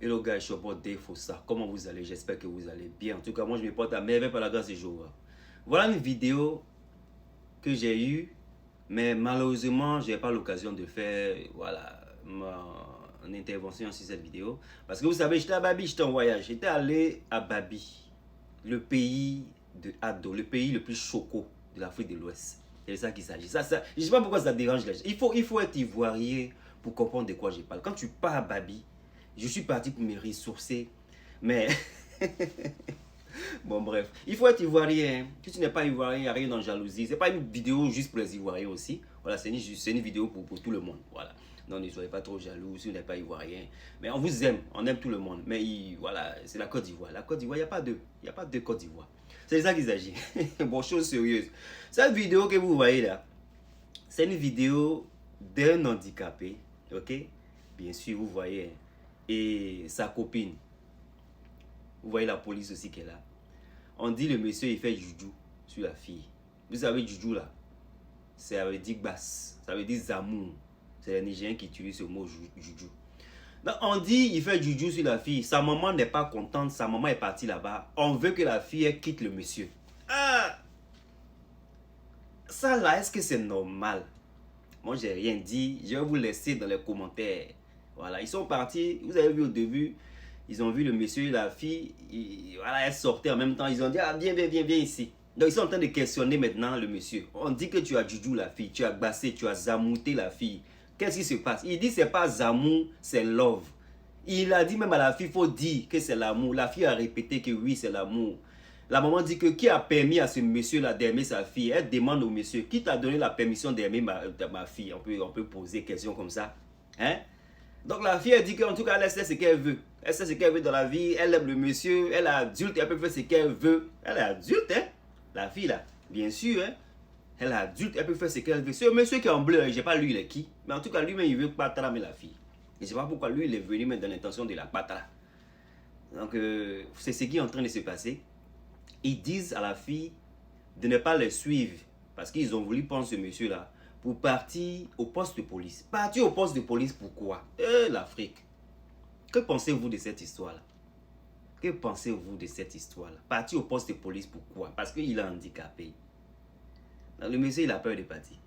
Hello guys, je suis Dave Fossa. Comment vous allez? J'espère que vous allez bien. En tout cas, moi je me porte à merveille par la grâce du jour. Voilà une vidéo que j'ai eue, mais malheureusement, je n'ai pas l'occasion de faire une intervention sur cette vidéo. Parce que vous savez, j'étais à Babi, j'étais en voyage. J'étais allé à Babi, le pays de Ado, le pays le plus choco de l'Afrique de l'Ouest. C'est de ça qu'il s'agit. Je ne sais pas pourquoi ça dérange les gens. Il faut être ivoirien pour comprendre de quoi je parle. Quand tu pars à Babi, je suis parti pour me ressourcer, mais bon bref, il faut être ivoirien. Si tu n'es pas ivoirien, il n'y a rien dans la jalousie. C'est pas une vidéo juste pour les ivoiriens aussi. Voilà, c'est une vidéo pour tout le monde. Voilà. Donc ne soyez pas trop jaloux si vous n'êtes pas ivoirien. Mais on vous aime, on aime tout le monde. Mais voilà, c'est la Côte d'Ivoire. La Côte d'Ivoire, il n'y a pas deux Côte d'Ivoire. C'est de ça qu'il s'agit. Bon, chose sérieuse. Cette vidéo que vous voyez là, c'est une vidéo d'un handicapé. Ok? Bien sûr, vous voyez. Et sa copine. Vous voyez la police aussi qui est là. On dit le monsieur il fait juju sur la fille. Vous savez juju là, ça veut dire basse, ça veut dire zamour. C'est les Nigériens qui utilisent ce mot juju. Donc on dit il fait juju sur la fille. Sa maman n'est pas contente, sa maman est partie là-bas. On veut que la fille quitte le monsieur. Ah, ça là, est-ce que c'est normal? Moi j'ai rien dit, je vais vous laisser dans les commentaires. Voilà, ils sont partis, vous avez vu au début, ils ont vu le monsieur et la fille, voilà, elles sortaient en même temps, ils ont dit, ah viens ici. Donc ils sont en train de questionner maintenant le monsieur. On dit que tu as juju la fille, tu as bassé, tu as zamouté la fille. Qu'est-ce qui se passe? Il dit c'est pas zamour, c'est love. Il a dit même à la fille, il faut dire que c'est l'amour. La fille a répété que oui, c'est l'amour. La maman dit que qui a permis à ce monsieur-là d'aimer sa fille? Elle demande au monsieur, qui t'a donné la permission d'aimer ma fille? On peut poser question comme ça. Hein? Donc la fille, elle dit qu'en tout cas, elle sait ce qu'elle veut. Elle sait ce qu'elle veut dans la vie. Elle aime le monsieur. Elle est adulte. Elle peut faire ce qu'elle veut. Elle est adulte, hein? La fille, là. Bien sûr, hein? Elle est adulte. Elle peut faire ce qu'elle veut. Ce monsieur qui est en bleu, je ne sais pas lui, il est qui. Mais en tout cas, lui-même, il veut pas tramer la fille. Je ne sais pas pourquoi lui, il est venu mettre dans l'intention de la patara. Donc, c'est ce qui est en train de se passer. Ils disent à la fille de ne pas les suivre. Parce qu'ils ont voulu prendre ce monsieur-là pour partir au poste de police. Partir au poste de police, pourquoi? L'Afrique. Que pensez-vous de cette histoire-là? Que pensez-vous de cette histoire-là? Partir au poste de police, pourquoi? Parce qu'il est handicapé. Le monsieur, il a peur de partir.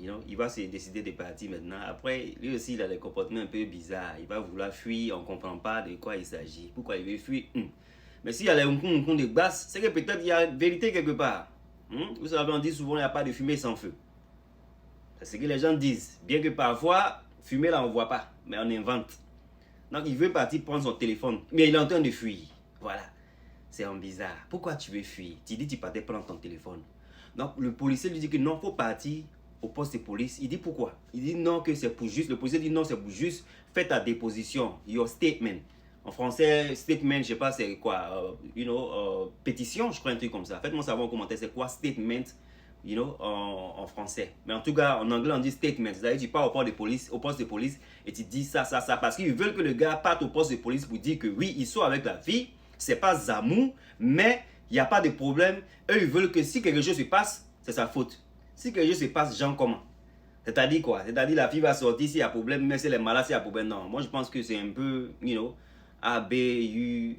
Il va se décider de partir maintenant. Après, lui aussi, il a des comportements un peu bizarres. Il va vouloir fuir, on ne comprend pas de quoi il s'agit. Pourquoi il veut fuir? Mais s'il y a les de basse, c'est que peut-être il y a vérité quelque part. Vous savez, on dit souvent, il n'y a pas de fumée sans feu. C'est ce que les gens disent. Bien que parfois, fumer là, on ne voit pas. Mais on invente. Donc, il veut partir prendre son téléphone. Mais il est en train de fuir. Voilà. C'est un bizarre. Pourquoi tu veux fuir? Tu dis tu partais prendre ton téléphone. Donc, le policier lui dit que non, il faut partir au poste de police. Il dit pourquoi? Il dit non, que c'est pour juste. Le policier dit non, c'est pour juste. Fais ta déposition. Your statement. En français, statement, je ne sais pas c'est quoi. Pétition, je crois un truc comme ça. Faites-moi savoir en commentaire c'est quoi statement. En français. Mais en tout cas, en anglais, on dit statement. C'est-à-dire, tu pars au poste de police, et tu dis ça. Parce qu'ils veulent que le gars parte au poste de police pour dire que oui, ils sont avec la fille. C'est pas Zamou, mais il n'y a pas de problème. Eux, ils veulent que si quelque chose se passe, c'est sa faute. Si quelque chose se passe, genre comment? C'est-à-dire quoi? C'est-à-dire, la fille va sortir s'il y a problème, mais si elle est malade, s'il y a problème. Non, moi, je pense que c'est un peu, A-B-U-S-I-V-E.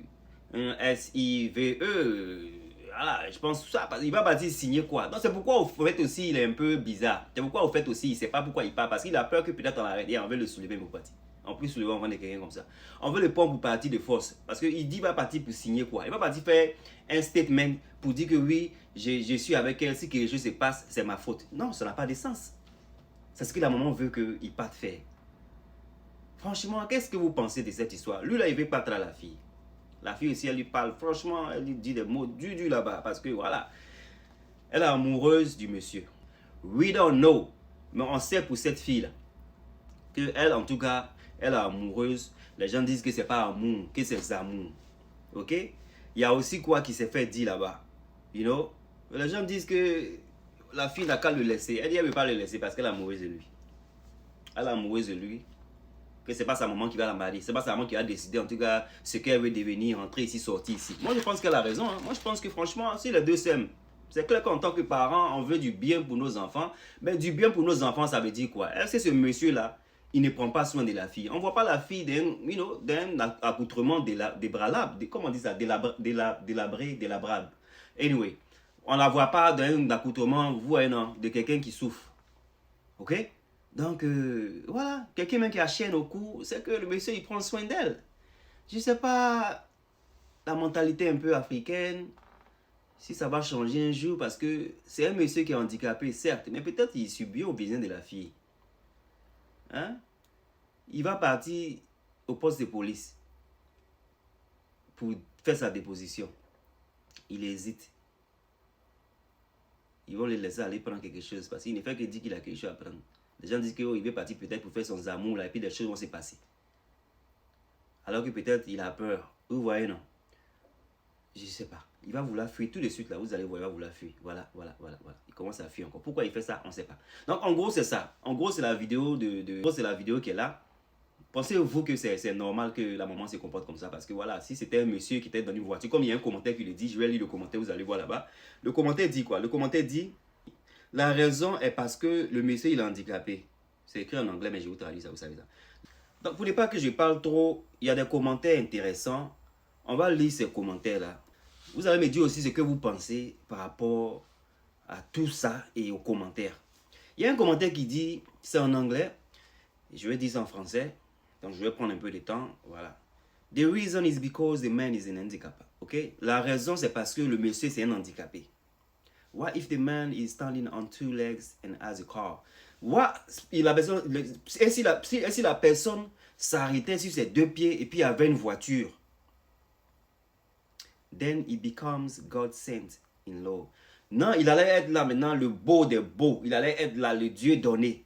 Voilà, je pense ça, parce qu'il va partir signer quoi. Donc c'est pourquoi au fait aussi il est un peu bizarre. C'est pourquoi au fait aussi il ne sait pas pourquoi il part. Parce qu'il a peur que peut-être on l'arrête et on veut le soulever pour partir. En plus soulever on va quelqu'un comme ça. On veut le prendre pour partir de force. Parce qu'il dit qu'il va partir pour signer quoi. Il va partir faire un statement pour dire que oui, je suis avec elle. Si quelque chose se passe, c'est ma faute. Non, ça n'a pas de sens. C'est ce que la maman veut qu'il parte faire. Franchement, qu'est-ce que vous pensez de cette histoire? Lui là, il veut battre à la fille. La fille aussi, elle lui parle, franchement, elle lui dit des mots du là-bas. Parce que voilà, elle est amoureuse du monsieur. We don't know. Mais on sait pour cette fille-là, qu'elle, en tout cas, elle est amoureuse. Les gens disent que c'est pas amour, que c'est amour. Ok? Il y a aussi quoi qui s'est fait dire là-bas. Les gens disent que la fille n'a qu'à le laisser. Elle dit qu'elle ne veut pas le laisser parce qu'elle est amoureuse de lui. Elle est amoureuse de lui. Que c'est pas sa maman qui va la marier, c'est pas sa maman qui a décidé en tout cas ce qu'elle veut devenir, entrer ici, sortir ici. Moi je pense qu'elle a raison, Moi je pense que franchement, si les deux s'aiment, c'est clair qu'en tant que parents, on veut du bien pour nos enfants, mais du bien pour nos enfants, ça veut dire quoi? Est-ce que ce monsieur-là, il ne prend pas soin de la fille. On ne voit pas la fille d'un accoutrement débralable, comment on dit ça, délabrable. Anyway, on ne la voit pas d'un accoutrement, vous voyez, non, de quelqu'un qui souffre. Ok? Donc, voilà, quelqu'un même qui a chaîne au cou, c'est que le monsieur, il prend soin d'elle. Je ne sais pas, la mentalité un peu africaine, si ça va changer un jour, parce que c'est un monsieur qui est handicapé, certes, mais peut-être il subit aux besoins de la fille. Hein? Il va partir au poste de police pour faire sa déposition. Il hésite. Ils vont le laisser aller prendre quelque chose parce qu'il ne fait que dire qu'il a quelque chose à prendre. Les gens disent qu'il veut partir peut-être pour faire son amour là, et puis des choses vont se passer. Alors que peut-être il a peur. Vous voyez, non? Je ne sais pas. Il va vouloir fuir tout de suite là. Vous allez voir, il va vouloir fuir. Voilà. Il commence à fuir encore. Pourquoi il fait ça? On ne sait pas. Donc en gros, c'est ça. En gros, c'est la vidéo c'est la vidéo qui est là. Pensez-vous que c'est normal que la maman se comporte comme ça? Parce que voilà, si c'était un monsieur qui était dans une voiture, comme il y a un commentaire qui le dit, je vais lire le commentaire, vous allez voir là-bas. Le commentaire dit quoi? Le commentaire dit, la raison est parce que le monsieur il est handicapé. C'est écrit en anglais, mais je vais vous traduire ça, vous savez ça. Donc, pour ne pas que je parle trop, il y a des commentaires intéressants. On va lire ces commentaires-là. Vous allez me dire aussi ce que vous pensez par rapport à tout ça et aux commentaires. Il y a un commentaire qui dit, c'est en anglais, je vais dire ça en français. Donc, je vais prendre un peu de temps. Voilà. The reason is because the man is an handicap. Ok? La raison, c'est parce que le monsieur, c'est un handicapé. What if the man is standing on two legs and has a car? Il a besoin. Et si la personne s'arrêtait sur ses deux pieds et puis avait une voiture? Then he becomes God sent in law. Non, il allait être là maintenant le beau des beaux. Il allait être là le Dieu donné.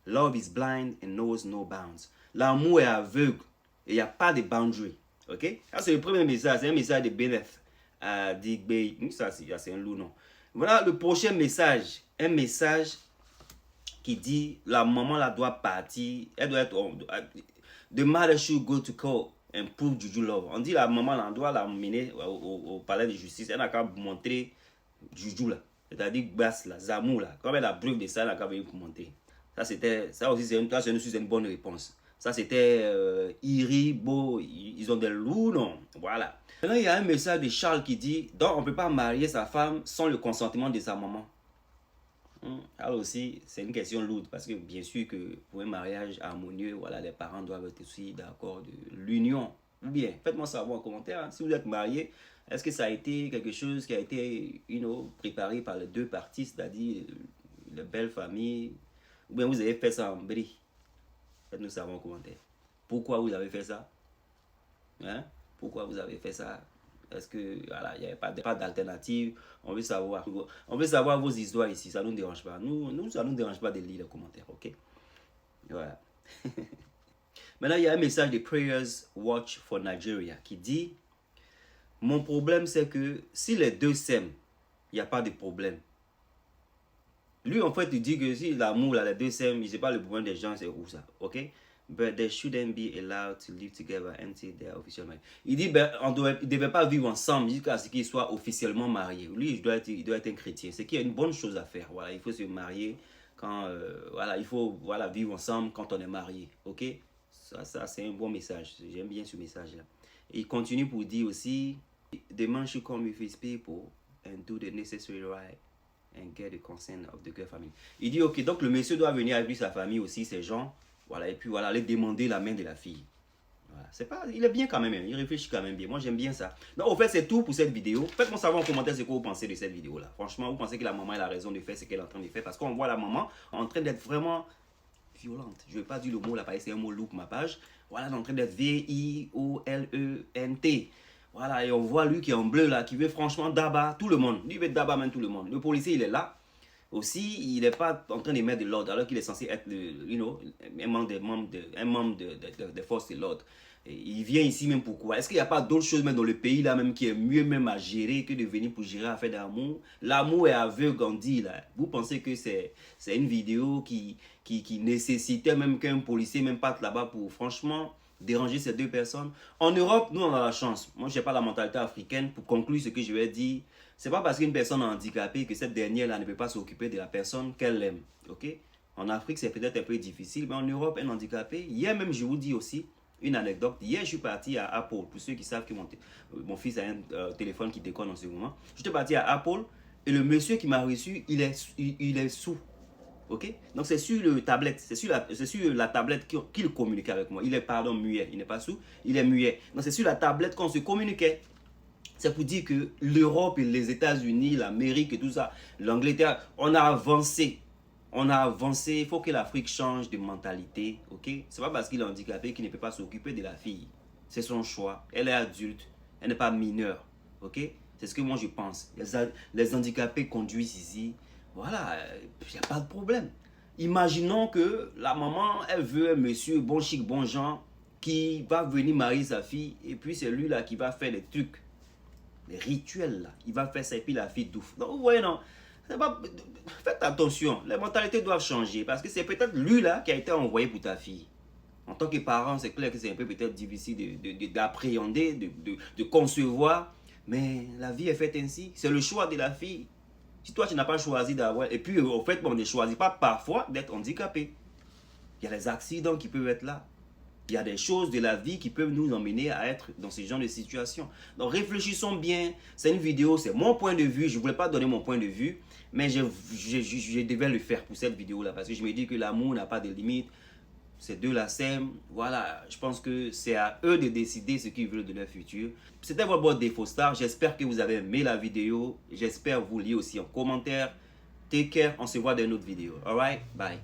Love is blind and knows no bounds. L'amour est aveugle et il n'y a pas de boundary. Ok? Ça, c'est le premier message. C'est un message de Bennett. Ça, c'est un loup, non? Voilà le prochain message. Un message qui dit la maman là doit partir. Elle doit être. The mother should go to court and prove Juju love. On dit la maman là, on doit la mener au palais de justice. Elle n'a qu'à montrer Juju là. C'est-à-dire Basse là, Zamou là. Comme elle a preuve de ça, elle n'a qu'à venir pour montrer. Ça aussi, c'est une bonne réponse. Ça, c'était Iri, Beau, ils ont des loups, non? Voilà. Maintenant, il y a un message de Charles qui dit donc, on ne peut pas marier sa femme sans le consentement de sa maman. Alors aussi, c'est une question lourde parce que bien sûr que pour un mariage harmonieux, voilà, les parents doivent être aussi d'accord de l'union. Ou bien, faites-moi savoir en commentaire, hein, si vous êtes marié, est-ce que ça a été quelque chose qui a été préparé par les deux parties, c'est-à-dire la belle famille, ou bien vous avez fait ça en bris? Faites-nous savoir en commentaire. Pourquoi vous avez fait ça? Hein? Pourquoi vous avez fait ça? Est-ce que voilà, il n'y avait pas d'alternative? On veut savoir. On veut savoir vos histoires ici. Ça ne nous dérange pas. Ça ne nous dérange pas de lire les commentaires. Ok? Voilà. Maintenant, il y a un message de Prayers Watch for Nigeria qui dit mon problème, c'est que si les deux s'aiment, il n'y a pas de problème. Lui, en fait, il dit que si l'amour, les deux s'aiment, il ne sait pas le problème des gens, c'est où ça. Ok? But they shouldn't be allowed to live together until they are officially married. Il dit ils ne devaient pas vivre ensemble jusqu'à ce qu'ils soient officiellement mariés. Lui, il doit être un chrétien. C'est qu'il y a une bonne chose à faire. Voilà, il faut se marier quand voilà, il faut vivre ensemble quand on est marié. Ok? Ça c'est un bon message. J'aime bien ce message-là. Et il continue pour dire aussi the man should come with his people and do the necessary right and get the consent of the girl family. Il dit ok, donc le monsieur doit venir avec lui, sa famille aussi, ses gens. Voilà, et puis voilà, aller demander la main de la fille. Voilà, c'est pas, il est bien quand même, il réfléchit quand même bien. Moi, j'aime bien ça. Donc, au fait, c'est tout pour cette vidéo. Faites-moi savoir en commentaire ce que vous pensez de cette vidéo-là. Franchement, vous pensez que la maman a raison de faire ce qu'elle est en train de faire? Parce qu'on voit la maman en train d'être vraiment violente. Je ne vais pas dire le mot là, c'est un mot lourd pour ma page. Voilà, elle est en train d'être violente. Voilà, et on voit lui qui est en bleu là, qui veut franchement d'abat tout le monde. Lui veut d'abat même tout le monde. Le policier, il est là. Aussi, il n'est pas en train de mettre de l'ordre alors qu'il est censé être un membre des forces de l'ordre. Il vient ici même pourquoi? Est-ce qu'il n'y a pas d'autres choses même dans le pays là même qui est mieux même à gérer que de venir pour gérer affaire d'amour? L'amour est aveugle, on dit là. Vous pensez que c'est une vidéo qui nécessitait même qu'un policier même parte là-bas pour franchement déranger ces deux personnes? En Europe, nous on a la chance. Moi je n'ai pas la mentalité africaine. Pour conclure ce que je vais dire, c'est pas parce qu'une personne est handicapée que cette dernière-là ne peut pas s'occuper de la personne qu'elle aime. Ok? En Afrique, c'est peut-être un peu difficile, mais en Europe, un handicapé, hier même, je vous dis aussi une anecdote. Hier, je suis parti à Apple. Pour ceux qui savent que mon fils a un téléphone qui déconne en ce moment. Je suis parti à Apple et le monsieur qui m'a reçu, il est sourd. Ok? Donc, c'est sur le tablette. C'est sur la tablette qu'il communiquait avec moi. Il est, pardon, muet. Il n'est pas sourd, il est muet. Donc, c'est sur la tablette qu'on se communiquait. C'est pour dire que l'Europe et les États-Unis, l'Amérique et tout ça, l'Angleterre, on a avancé. On a avancé. Il faut que l'Afrique change de mentalité. Ok? C'est pas parce qu'il est handicapé qu'il ne peut pas s'occuper de la fille. C'est son choix. Elle est adulte. Elle n'est pas mineure. Ok? C'est ce que moi je pense. Les handicapés conduisent ici. Voilà. Il n'y a pas de problème. Imaginons que la maman, elle veut un monsieur bon chic, bon genre, qui va venir marier sa fille. Et puis c'est lui là qui va faire les trucs. Les rituels là, il va faire ça et puis la fille douffe. Donc vous voyez non, pas... faites attention, les mentalités doivent changer parce que c'est peut-être lui là qui a été envoyé pour ta fille. En tant que parent, c'est clair que c'est un peu peut-être difficile d'appréhender, de concevoir, mais la vie est faite ainsi, c'est le choix de la fille. Si toi tu n'as pas choisi d'avoir, et puis au fait on ne choisit pas parfois d'être handicapé. Il y a les accidents qui peuvent être là. Il y a des choses de la vie qui peuvent nous emmener à être dans ce genre de situation. Donc réfléchissons bien. C'est une vidéo, c'est mon point de vue. Je ne voulais pas donner mon point de vue, mais je devais le faire pour cette vidéo-là. Parce que je me dis que l'amour n'a pas de limite. Ces deux-là s'aiment. Voilà, je pense que c'est à eux de décider ce qu'ils veulent de leur futur. C'était votre boîte Défaut Star. J'espère que vous avez aimé la vidéo. J'espère vous lire aussi en commentaire. Take care, on se voit dans une autre vidéo. Alright, bye.